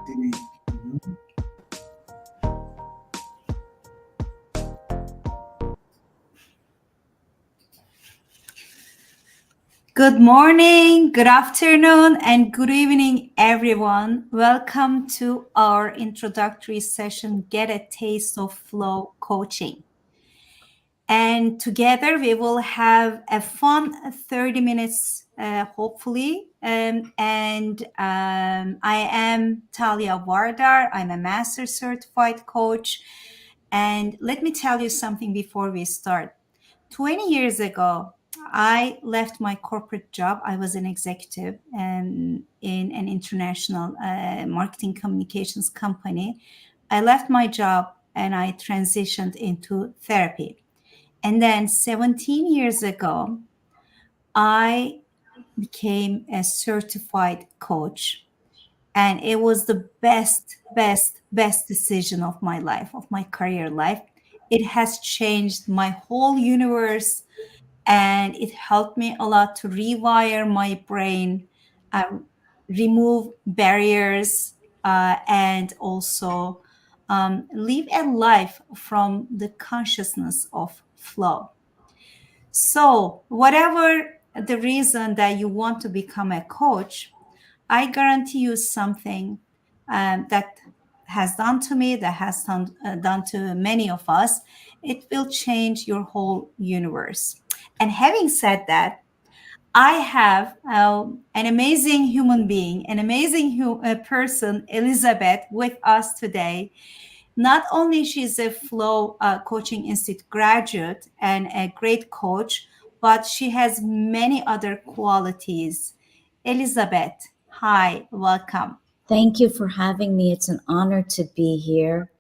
Good morning, good afternoon, and good evening, everyone. Welcome to our introductory session, Get a Taste of Flow Coaching. And together we will have a fun 30 minutes, hopefully. I am Talia Vardar. I'm a Master Certified Coach. And let me tell you something before we start. 20 years ago, I left my corporate job. I was an executive in an international marketing communications company. I left my job and I transitioned into therapy. And then 17 years ago, I became a certified coach. And it was the best decision of my life, of my career life. It has changed my whole universe, and it helped me a lot to rewire my brain, remove barriers, and also live a life from the consciousness of flow. So, whatever the reason that you want to become a coach, I guarantee you something that has done to me, that has done to many of us. It will change your whole universe. And having said that, I have an amazing human being, an amazing person, Elizabeth, with us today. Not only she's a Flow Coaching Institute graduate and a great coach, but she has many other qualities. Elizabeth, hi, welcome. Thank you for having me. It's an honor to be here.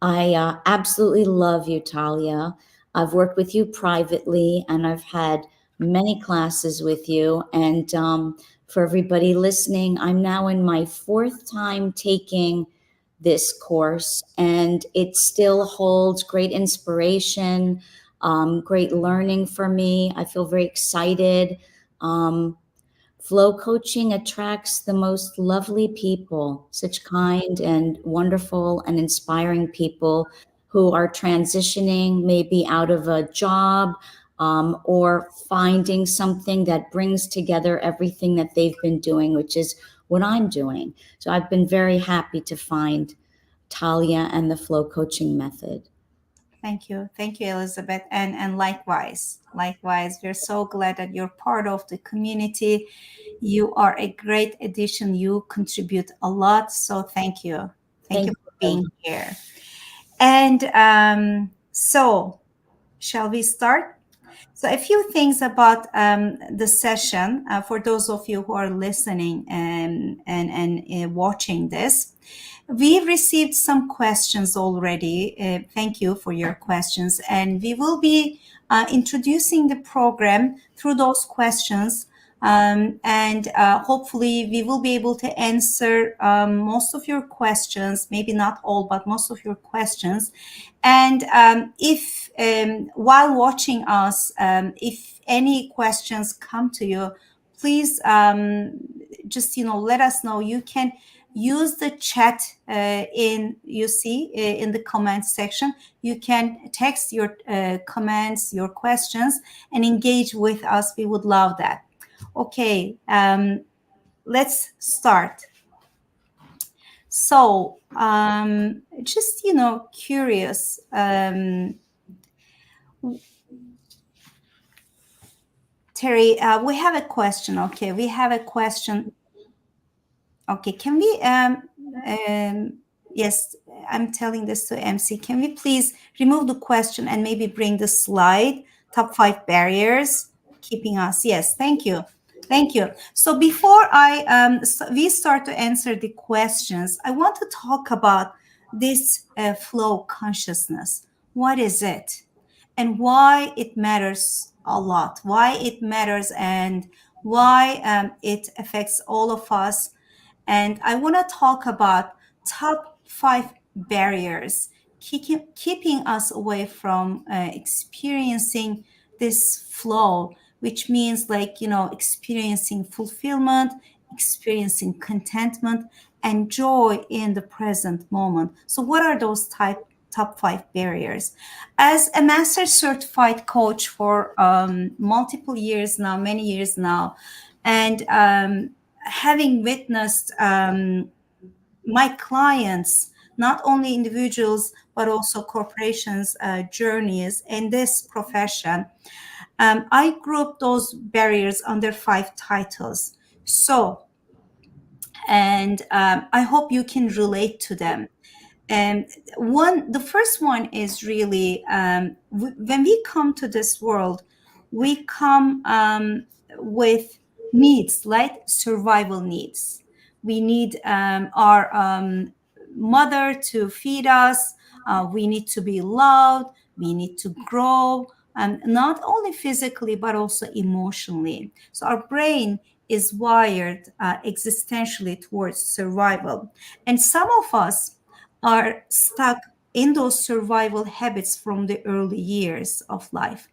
I absolutely love you, Talia. I've worked with you privately and I've had many classes with you. And for everybody listening, I'm now in my fourth time taking this course, and it still holds great inspiration, great learning for me. I feel very excited. Flow coaching attracts the most lovely people, such kind and wonderful and inspiring people who are transitioning maybe out of a job, or finding something that brings together everything that they've been doing, which is what I'm doing. So I've been very happy to find Talia and the flow coaching method. Thank you, Elizabeth, and likewise, we're so glad that you're part of the community. You are a great addition. You contribute a lot, so thank you. Thank you for being here. And so, shall we start? So, a few things about the session for those of you who are listening and watching this. We've received some questions already. Thank you for your questions. And we will be introducing the program through those questions. And hopefully we will be able to answer most of your questions, maybe not all, but most of your questions. And if while watching us, if any questions come to you, please just let us know. You can use the chat in the comments section. You can text your comments, your questions, and engage with us. We would love that. Okay, let's start. So, just curious. Terry, we have a question. Okay, we have a question. Okay, can we, yes, I'm telling this to MC. Can we please remove the question and maybe bring the slide, top 5 barriers keeping us? Yes, thank you. Thank you. So before we start to answer the questions, I want to talk about this flow consciousness. What is it? And why it matters a lot, why it matters, and why it affects all of us. And I want to talk about top 5 barriers keeping us away from experiencing this flow, which means experiencing fulfillment, experiencing contentment, and joy in the present moment. So, what are those top 5 barriers? As a master certified coach for multiple years now, many years now, and having witnessed my clients, not only individuals but also corporations' journeys in this profession, I group those barriers under 5 titles. So, and I hope you can relate to them. And the first one is really when we come to this world, we come with needs, like survival needs. We need our mother to feed us. We need to be loved. We need to grow, and not only physically but also emotionally. So our brain is wired existentially towards survival, and some of us are stuck in those survival habits from the early years of life.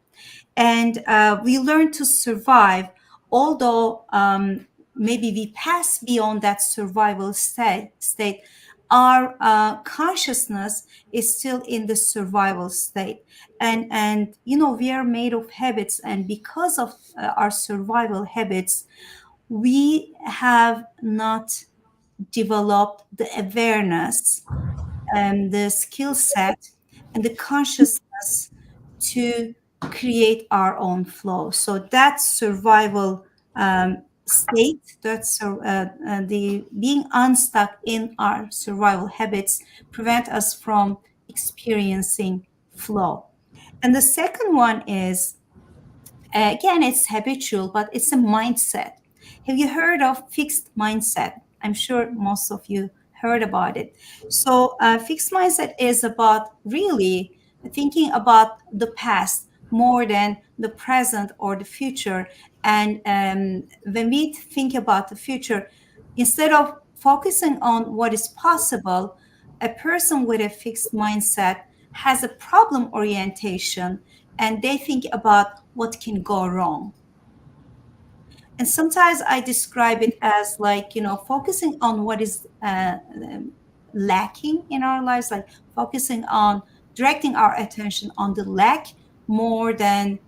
And we learn to survive, although maybe we pass beyond that survival state, our consciousness is still in the survival state. And we are made of habits, and because of our survival habits, we have not developed the awareness and the skill set and the consciousness to create our own flow. So that survival state, that's the being unstuck in our survival habits, prevent us from experiencing flow. And the second one is, again, it's habitual, but it's a mindset. Have you heard of fixed mindset? I'm sure most of you heard about it. So, fixed mindset is about really thinking about the past more than the present or the future. And when we think about the future, instead of focusing on what is possible, a person with a fixed mindset has a problem orientation, and they think about what can go wrong. And sometimes I describe it as like, focusing on what is lacking in our lives, like focusing on directing our attention on the lack more than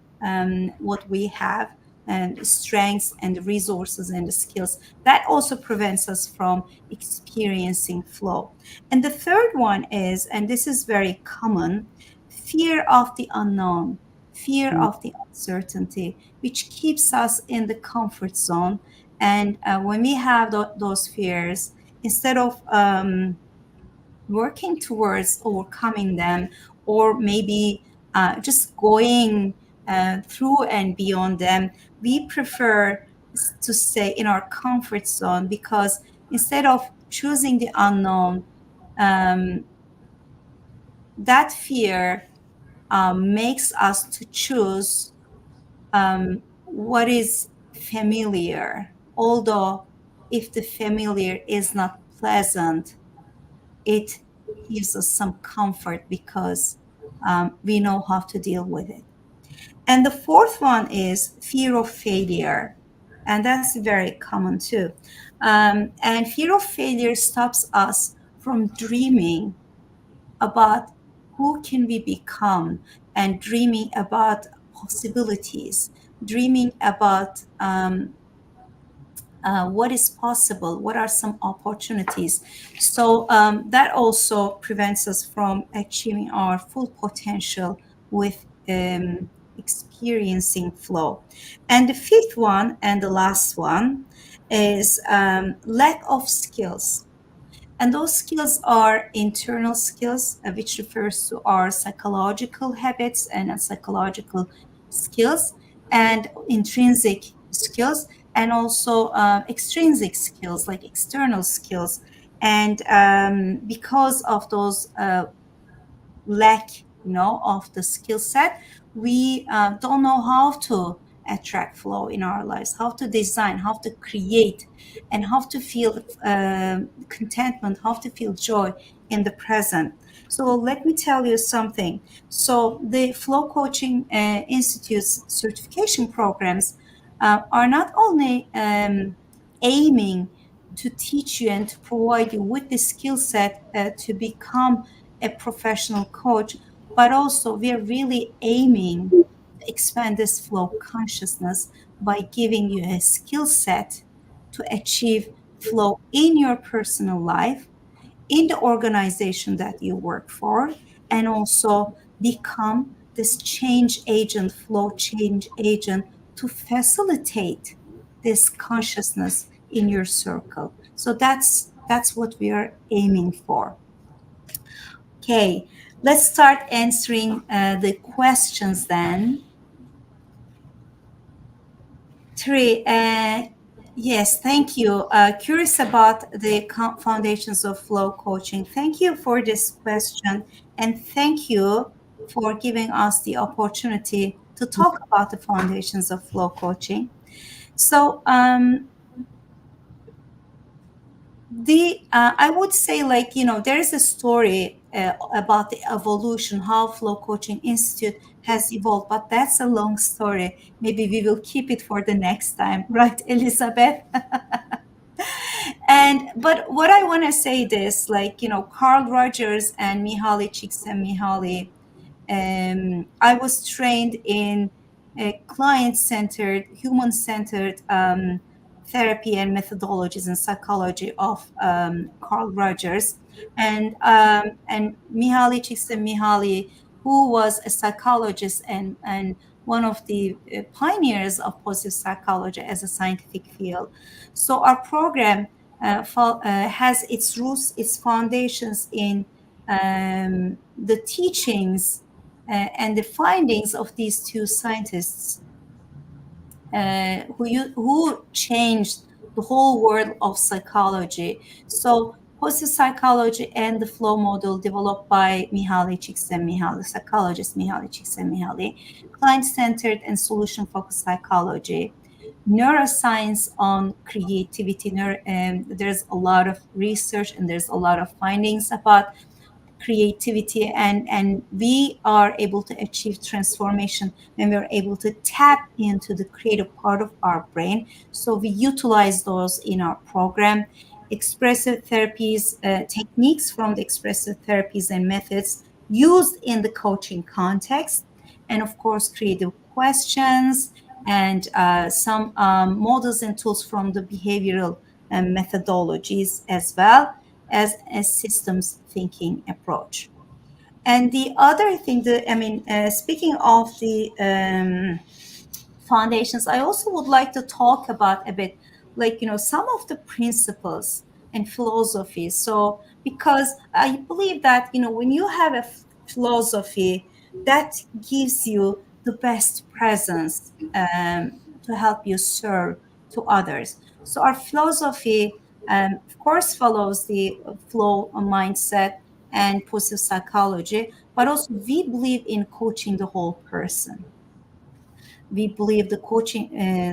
what we have, and strengths and the resources and the skills. That also prevents us from experiencing flow. And the third one is, and this is very common, fear of the unknown, fear of the uncertainty, which keeps us in the comfort zone. And when we have those fears, instead of working towards overcoming them, or maybe just going through and beyond them, we prefer to stay in our comfort zone, because instead of choosing the unknown, um, that fear makes us to choose what is familiar. Although, if the familiar is not pleasant, it gives us some comfort, because we know how to deal with it. And the fourth one is fear of failure. And that's very common too. And fear of failure stops us from dreaming about who can we become, and dreaming about possibilities, dreaming about what is possible, what are some opportunities. So that also prevents us from achieving our full potential with experiencing flow. And the fifth one, and the last one, is lack of skills. And those skills are internal skills, which refers to our psychological habits and psychological skills, and intrinsic skills, and also extrinsic skills, like external skills. And because of those lack, of the skill set, we don't know how to attract flow in our lives, how to design, how to create, and how to feel contentment, how to feel joy in the present. So let me tell you something. So the Flow Coaching Institute's certification programs are not only aiming to teach you and to provide you with the skill set to become a professional coach, but also we're really aiming to expand this flow consciousness by giving you a skill set to achieve flow in your personal life, in the organization that you work for, and also become this change agent, flow change agent, to facilitate this consciousness in your circle. So that's what we are aiming for. Okay, let's start answering the questions then. Three, yes, thank you. Curious about the foundations of flow coaching. Thank you for this question, and thank you for giving us the opportunity to talk about the foundations of flow coaching. So, I would say, like, there is a story about the evolution, how Flow Coaching Institute has evolved, but that's a long story. Maybe we will keep it for the next time, right, Elizabeth? And but what I want to say this, like, Carl Rogers and Mihaly Csikszentmihalyi, I was trained in client-centered, human-centered therapy and methodologies and psychology of Carl Rogers, and Mihaly Csikszentmihalyi, who was a psychologist and one of the pioneers of positive psychology as a scientific field. So our program has its roots, its foundations in the teachings and the findings of these two scientists who changed the whole world of psychology. So positive psychology and the flow model developed by Mihaly Csikszentmihalyi, psychologist Mihaly Csikszentmihalyi, client-centered and solution-focused psychology, neuroscience on creativity. There's a lot of research and there's a lot of findings about creativity, and we are able to achieve transformation when we're able to tap into the creative part of our brain. So we utilize those in our program. Expressive therapies, techniques from the expressive therapies and methods used in the coaching context, and of course creative questions, and some models and tools from the behavioral methodologies, as well as a systems thinking approach. And the other thing that, speaking of the foundations, I also would like to talk about a bit, like, some of the principles and philosophies. So, because I believe that, when you have a philosophy, that gives you the best presence to help you serve to others. So, our philosophy, of course, follows the flow mindset and positive psychology, but also we believe in coaching the whole person. We believe the coaching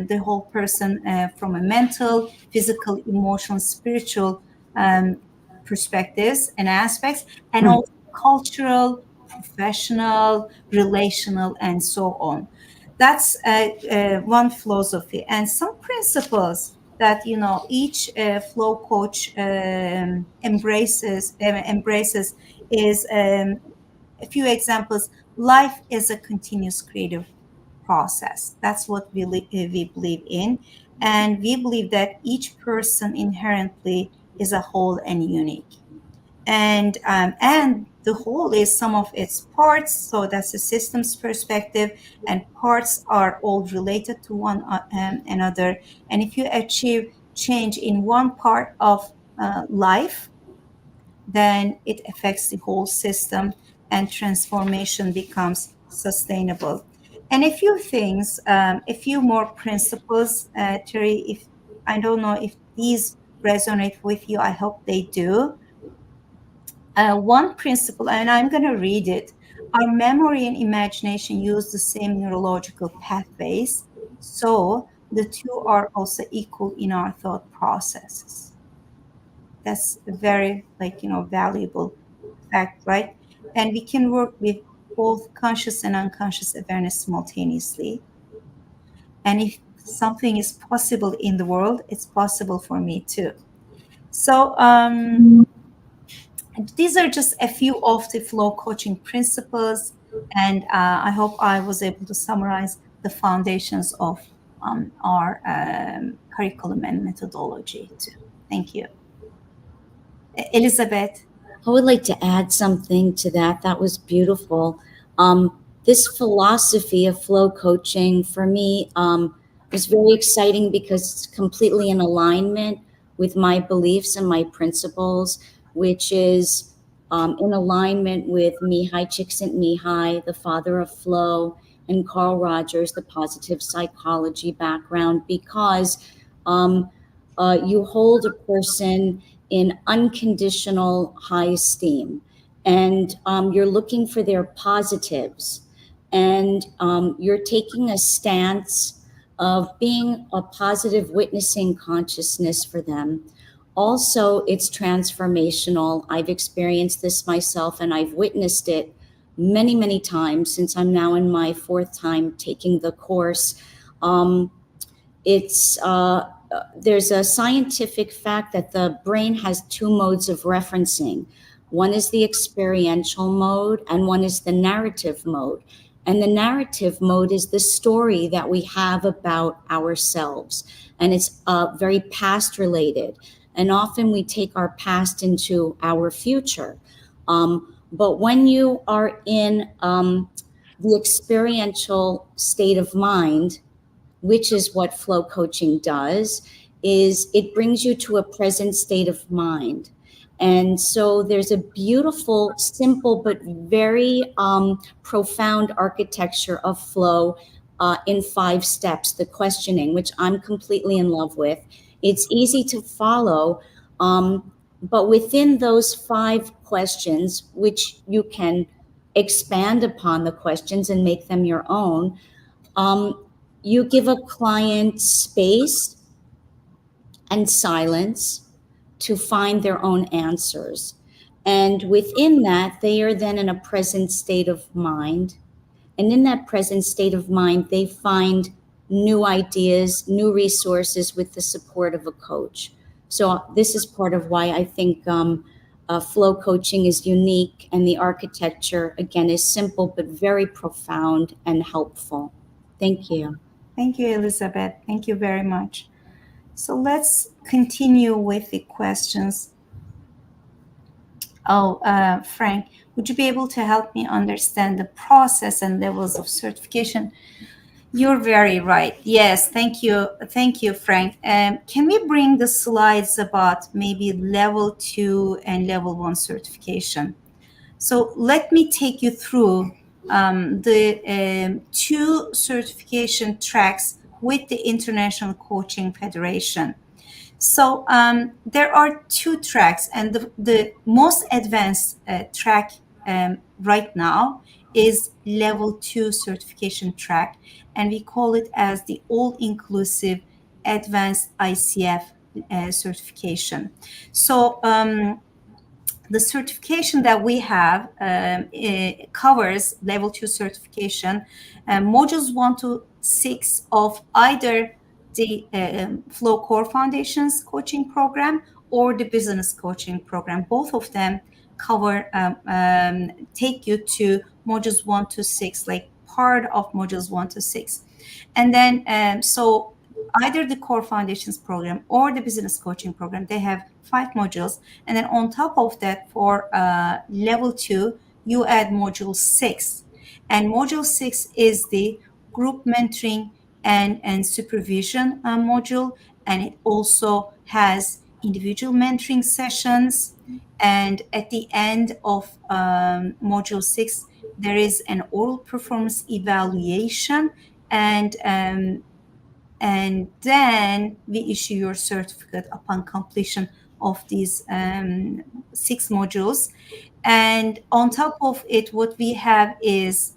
the whole person from a mental, physical, emotional, spiritual perspectives and aspects, and also cultural, professional, relational, and so on. That's one philosophy, and some principles that each flow coach embraces is a few examples. Life is a continuous creative process. That's what we believe in. And we believe that each person inherently is a whole and unique. And the whole is some of its parts. So that's a systems perspective, and parts are all related to one another. And if you achieve change in one part of life, then it affects the whole system, and transformation becomes sustainable. And a few things, a few more principles, Terry, if I don't know if these resonate with you, I hope they do. One principle, and I'm going to read it: our memory and imagination use the same neurological pathways, so the two are also equal in our thought processes. That's a very, valuable fact, right? And we can work with both conscious and unconscious awareness simultaneously. And if something is possible in the world, it's possible for me too. So these are just a few of the flow coaching principles, and I hope I was able to summarize the foundations of our curriculum and methodology too. Thank you. Elizabeth. I would like to add something to that. That was beautiful. This philosophy of flow coaching for me was very exciting because it's completely in alignment with my beliefs and my principles, which is in alignment with Mihai Csikszentmihalyi, the father of flow, and Carl Rogers, the positive psychology background, because you hold a person in unconditional high esteem, and you're looking for their positives, and you're taking a stance of being a positive witnessing consciousness for them. Also, it's transformational. I've experienced this myself and I've witnessed it many, many times since I'm now in my fourth time taking the course. It's There's a scientific fact that the brain has two modes of referencing. One is the experiential mode and one is the narrative mode. And the narrative mode is the story that we have about ourselves, and it's very past related, and often we take our past into our future. But when you are in the experiential state of mind, which is what flow coaching does, is it brings you to a present state of mind. And so there's a beautiful, simple, but very profound architecture of flow in 5 steps, the questioning, which I'm completely in love with. It's easy to follow, but within those 5 questions, which you can expand upon the questions and make them your own, you give a client space and silence to find their own answers. And within that, they are then in a present state of mind. And in that present state of mind, they find new ideas, new resources with the support of a coach. So, this is part of why I think flow coaching is unique, and the architecture, again, is simple but very profound and helpful. Thank you. Thank you, Elizabeth. Thank you very much. So let's continue with the questions. Oh, Frank, would you be able to help me understand the process and levels of certification? You're very right. Yes, thank you. Thank you, Frank. Can we bring the slides about maybe level 2 and level 1 certification? So let me take you through the 2 certification tracks with the International Coaching Federation. So there are 2 tracks, and the most advanced track right now is level 2 certification track, and we call it as the all-inclusive advanced ICF certification. So the certification that we have covers level 2 certification, modules 1 to 6 of either the Flow Core Foundations coaching program or the business coaching program. Both of them cover, take you to modules 1 to 6, like part of modules 1 to 6. And then, so either the Core Foundations program or the business coaching program, they have 5 modules. And then on top of that, for level 2, you add module 6. And module 6 is the group mentoring and supervision module. And it also has individual mentoring sessions. And at the end of module 6, there is an oral performance evaluation, and then we issue your certificate upon completion of these 6 modules. And on top of it, what we have is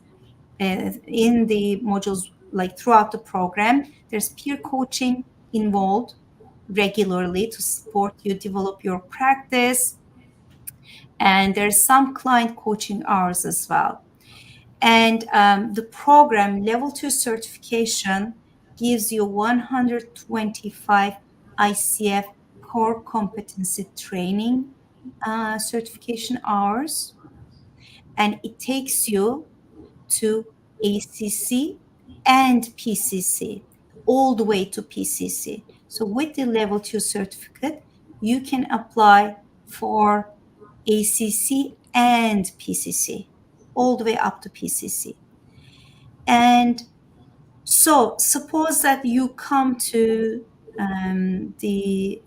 in the modules, like throughout the program, there's peer coaching involved regularly to support you develop your practice, and there's some client coaching hours as well. And the program level 2 certification gives you 125 ICF core competency training certification hours, and it takes you to ACC and PCC, all the way to PCC. So with the level 2 certificate, you can apply for ACC and PCC, all the way up to PCC. And so suppose that you come to the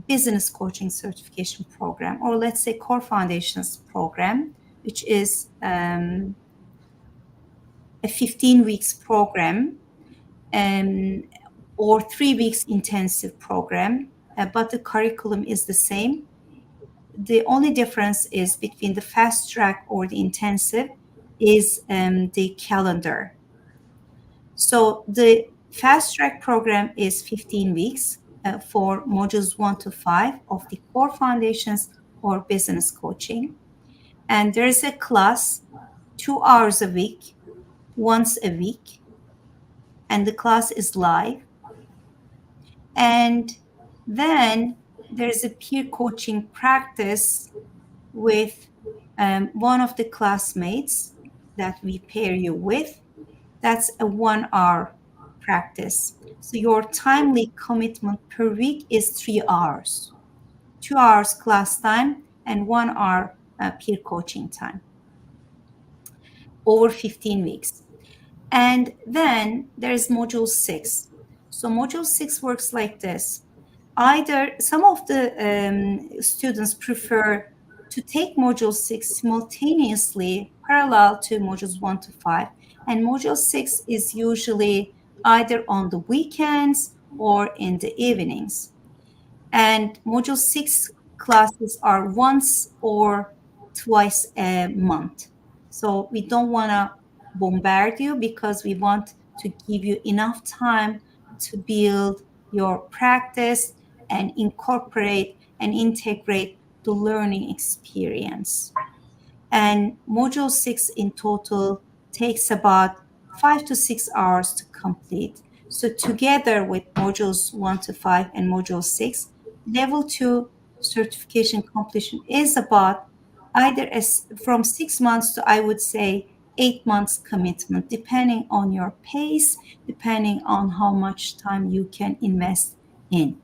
business coaching certification program, or let's say core foundations program, which is a 15 weeks program, or 3 weeks intensive program, but the curriculum is the same. The only difference is between the fast track or the intensive is the calendar. So the fast track program is 15 weeks for modules 1 to 5 of the core foundations or business coaching. And there is a class 2 hours a week, once a week, and the class is live. And then there's a peer coaching practice with one of the classmates that we pair you with. That's a 1 hour practice. So your timely commitment per week is 3 hours, 2 hours class time and 1 hour peer coaching time over 15 weeks. And then there's module 6. So module 6 works like this. Either some of the students prefer to take module 6 simultaneously parallel to modules 1 to 5. And module 6 is usually either on the weekends or in the evenings. And module 6 classes are once or twice a month. So we don't want to bombard you, because we want to give you enough time to build your practice and incorporate and integrate the learning experience. And module 6 in total takes about 5 to 6 hours to complete. So together with modules 1 to 5 and module 6, level 2 certification completion is about either from 6 months to, I would say, 8 months commitment, depending on your pace, depending on how much time you can invest in.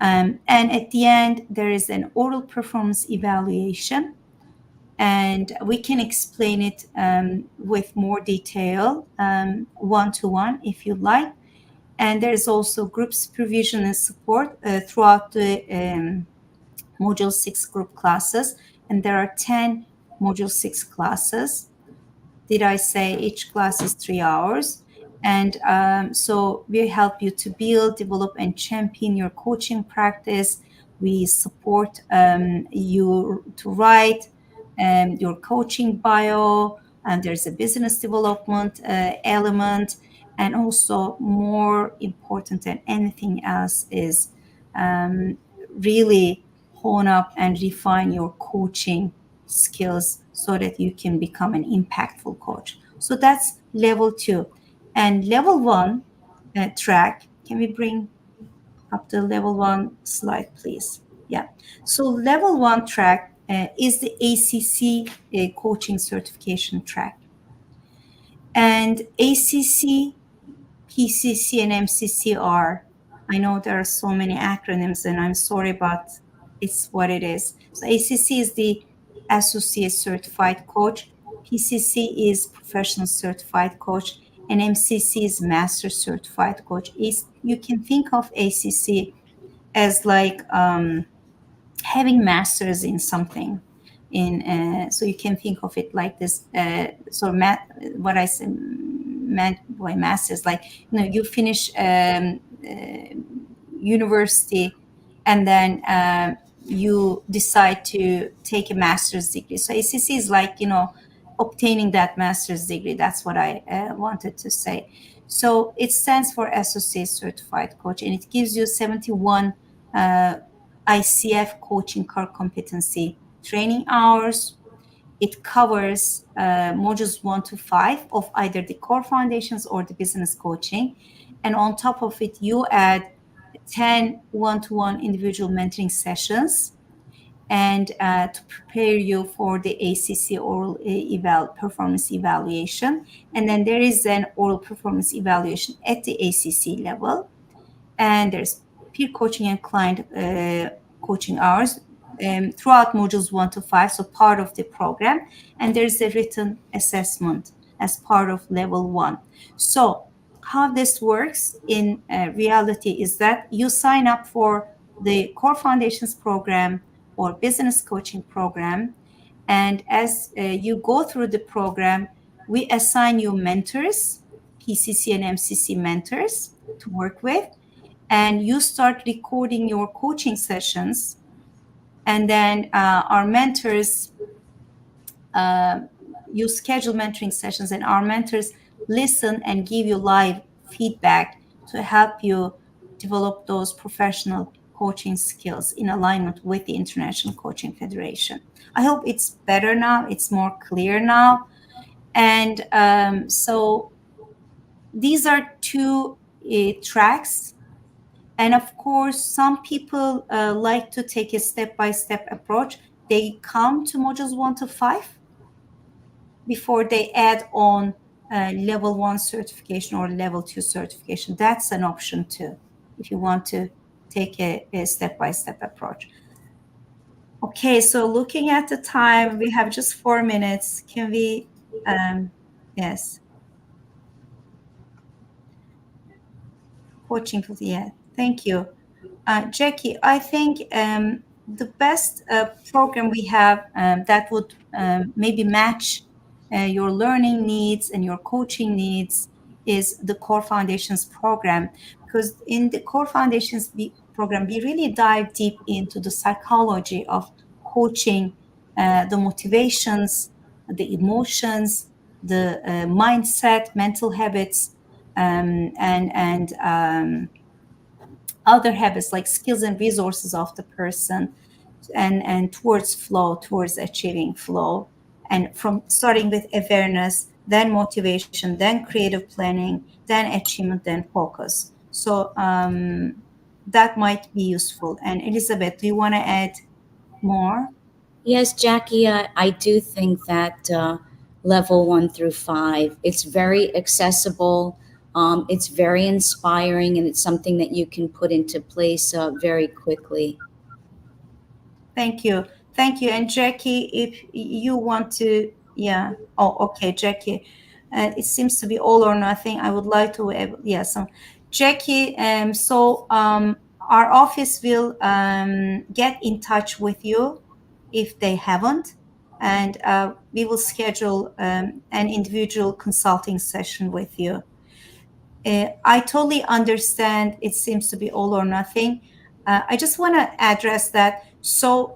And at the end, there is an oral performance evaluation, and we can explain it with more detail one-to-one if you like. And there's also group supervision and support throughout the module 6 group classes, and there are 10 module 6 classes. Did I say each class is 3 hours? And so we help you to build, develop, and champion your coaching practice. We support you to write your coaching bio, and there's a business development element. And also, more important than anything else is really hone up and refine your coaching skills so that you can become an impactful coach. So that's level 2. And level 1 track, can we bring up the level 1 slide, please? Yeah. So level 1 track is the ACC coaching certification track. And ACC, PCC, and MCC are, I know there are so many acronyms, and I'm sorry, but it's what it is. So ACC is the Associate Certified Coach, PCC is Professional Certified Coach, and MCC is Master Certified Coach. You can think of ACC as like having masters in something. So you can think of it like this. What I meant by masters, like you finish university, and then you decide to take a master's degree. So ACC is like obtaining that master's degree. That's what I wanted to say. So it stands for Associate Certified Coach, and it gives you 71 ICF coaching core competency training hours. It covers modules 1 to 5 of either the core foundations or the business coaching. And on top of it, you add 10 one-to-one individual mentoring sessions, and to prepare you for the ACC oral performance evaluation. And then there is an oral performance evaluation at the ACC level. And there's peer coaching and client coaching hours throughout modules 1 to 5, so part of the program. And there's a written assessment as part of level 1. So how this works in reality is that you sign up for the Core Foundations program or business coaching program. And as you go through the program, we assign you mentors, PCC and MCC mentors to work with. And you start recording your coaching sessions. And then our mentors, you schedule mentoring sessions, and our mentors listen and give you live feedback to help you develop those professional coaching skills in alignment with the International Coaching Federation. I hope it's better now. It's more clear now. And so these are two tracks. And of course, some people like to take a step-by-step approach. They come to modules 1 to 5 before they add on level 1 certification or level 2 certification. That's an option too, if you want to take a step-by-step approach. Okay, so looking at the time, we have just 4 minutes. Can we, yes. Coaching, yeah, thank you. Jackie, I think the best program we have that would maybe match your learning needs and your coaching needs is the Core Foundations program. Because in the Core Foundations program, we really dive deep into the psychology of coaching, the motivations, the emotions, the mindset, mental habits, and other habits like skills and resources of the person, and towards flow, towards achieving flow, and from starting with awareness, then motivation, then creative planning, then achievement, then focus. So that might be useful. And Elizabeth, do you want to add more? Yes, Jackie, I do think that level 1 through 5, it's very accessible. It's very inspiring, and it's something that you can put into place very quickly. Thank you. Thank you. And Jackie, if you want to, yeah. Oh, okay, Jackie. It seems to be all or nothing. I would like to, yeah. So, Jackie, our office will get in touch with you if they haven't, and we will schedule an individual consulting session with you. I totally understand it seems to be all or nothing. I just want to address that. So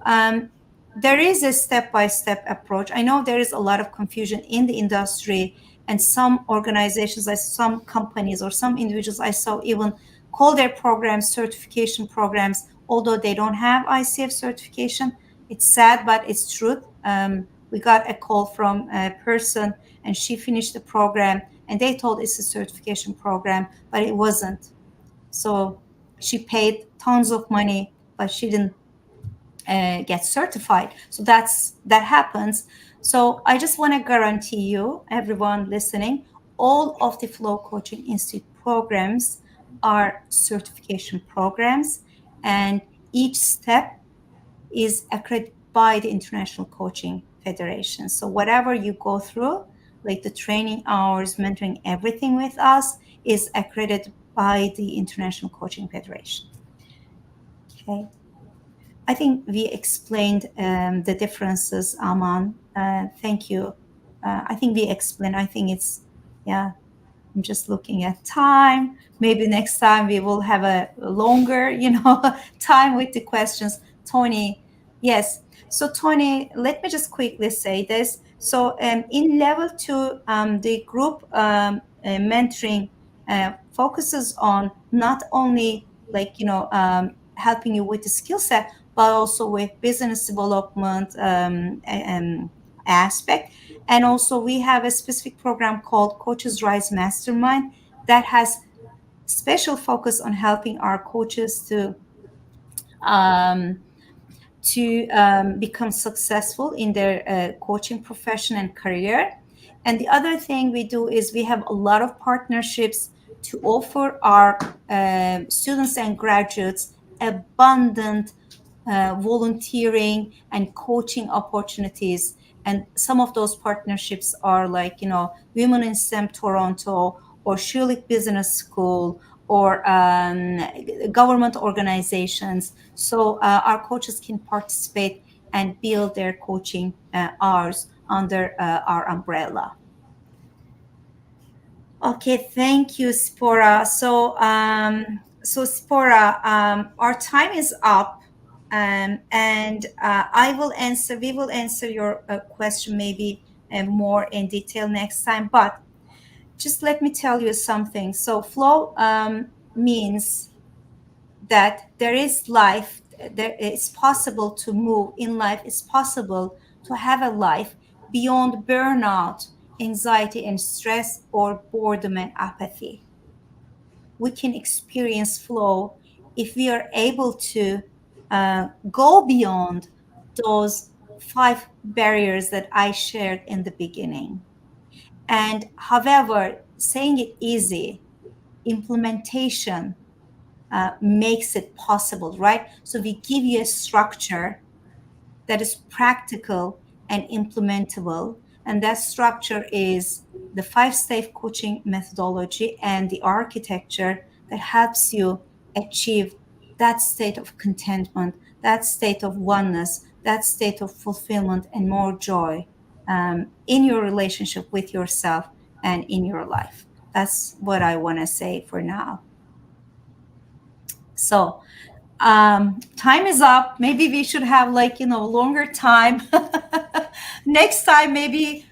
there is a step-by-step approach. I know there is a lot of confusion in the industry, and some organizations, some companies or some individuals I saw even call their programs certification programs, although they don't have ICF certification. It's sad, but it's truth. We got a call from a person, and she finished the program, and they told it's a certification program, but it wasn't. So she paid tons of money, but she didn't get certified. So that happens. So I just want to guarantee you, everyone listening, all of the Flow Coaching Institute programs are certification programs, and each step is accredited by the International Coaching Federation. So whatever you go through, like the training hours, mentoring, everything with us is accredited by the International Coaching Federation. Okay. I think we explained the differences, Aman. Thank you. I think we explained. I think it's, yeah, I'm just looking at time. Maybe next time we will have a longer, time with the questions. Tony, yes. So Tony, let me just quickly say this. So in level 2, the group mentoring focuses on not only helping you with the skill set, but also with business development aspect. And also we have a specific program called Coaches Rise Mastermind that has special focus on helping our coaches um, become successful in their coaching profession and career. And the other thing we do is we have a lot of partnerships to offer our students and graduates abundant volunteering and coaching opportunities. And some of those partnerships are like, Women in STEM Toronto, or Schulich Business School, or government organizations. So our coaches can participate and build their coaching hours under our umbrella. Okay, thank you, Spora. So Spora, our time is up, and we will answer your question maybe more in detail next time. But just let me tell you something. So flow means that there is life, there it's possible to move in life, it's possible to have a life beyond burnout, anxiety and stress, or boredom and apathy. We can experience flow if we are able to go beyond those 5 barriers that I shared in the beginning. And however, saying it easy, implementation makes it possible, right? So we give you a structure that is practical and implementable. And that structure is the 5-step coaching methodology and the architecture that helps you achieve that state of contentment, that state of oneness, that state of fulfillment and more joy in your relationship with yourself and in your life. That's what I want to say for now. So time is up. Maybe we should have longer time. Next time, maybe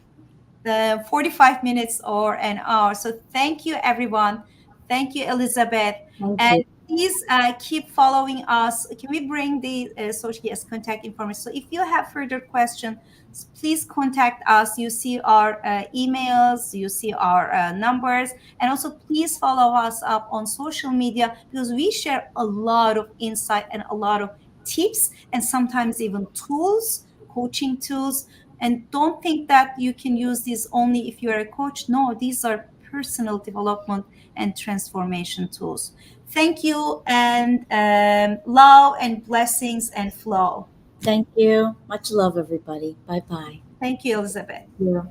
45 minutes or an hour. So thank you, everyone. Thank you, Elizabeth. Thank And you. please keep following us. Can we bring the social contact information? So if you have further questions, please contact us. You see our emails, you see our numbers, and also please follow us up on social media, because we share a lot of insight and a lot of tips and sometimes even tools, coaching tools. And don't think that you can use these only if you're a coach. No, these are personal development and transformation tools. Thank you, and love and blessings and flow. Thank you. Much love, everybody. Bye bye. Thank you, Elizabeth. Yeah.